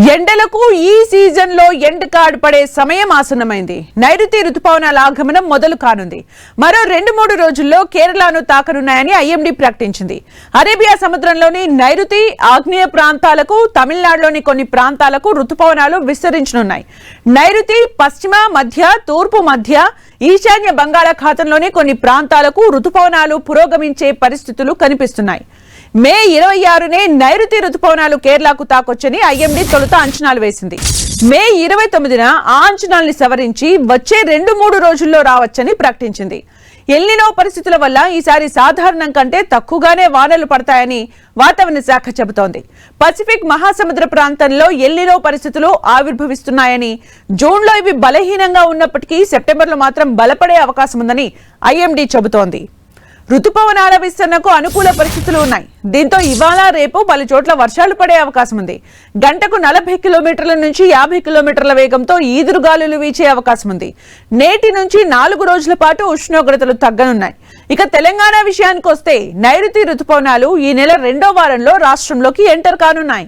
ఎండలకు ఈ సీజన్ లో ఎండ కార్డ్ పడే సమయం ఆసన్నమైంది. నైరుతి రుతుపవనాల ఆగమనం మొదలు కానుంది. మరో 2-3 రోజుల్లో కేరళను తాకనున్నాయని ఐఎండీ ప్రకటించింది. అరేబియా సముద్రంలోని నైరుతి ఆగ్నేయ ప్రాంతాలకు, తమిళనాడులోని కొన్ని ప్రాంతాలకు రుతుపవనాలు విస్తరించనున్నాయి. నైరుతి పశ్చిమ, మధ్య, తూర్పు మధ్య, ఈశాన్య బంగాళాఖాతంలోని కొన్ని ప్రాంతాలకు రుతుపవనాలు పురోగమించే పరిస్థితులు కనిపిస్తున్నాయి. మే 26నే నైరుతి రుతుపవనాలు కేరళకు తాకొచ్చని ఐఎండీ తొలుత అంచనాలు వేసింది. మే 29న ఆ అంచనాల్ని సవరించి వచ్చే 2-3 రోజుల్లో రావచ్చని ప్రకటించింది. ఎల్నినో పరిస్థితుల వల్ల ఈసారి సాధారణం కంటే తక్కువగానే వానలు పడతాయని వాతావరణ శాఖ చెబుతోంది. పసిఫిక్ మహాసముద్ర ప్రాంతంలో ఎల్నినో పరిస్థితులు ఆవిర్భవిస్తున్నాయని, జూన్లో ఇవి బలహీనంగా ఉన్నప్పటికీ సెప్టెంబర్లో మాత్రం బలపడే అవకాశం ఉందని ఐఎండీ చెబుతోంది. రుతుపవనాల విస్తరణకు అనుకూల పరిస్థితులు ఉన్నాయి. దీంతో ఇవాళ రేపు పలు చోట్ల వర్షాలు పడే అవకాశం ఉంది. గంటకు 40 కిలోమీటర్ల నుంచి 50 కిలోమీటర్ల వేగంతో ఈదురుగాలులు వీచే అవకాశం ఉంది. నేటి నుంచి 4 రోజుల పాటు ఉష్ణోగ్రతలు తగ్గనున్నాయి. ఇక తెలంగాణ విషయానికి వస్తే నైరుతి రుతుపవనాలు ఈ నెల 2వ వారంలో రాష్ట్రంలోకి ఎంటర్ కానున్నాయి.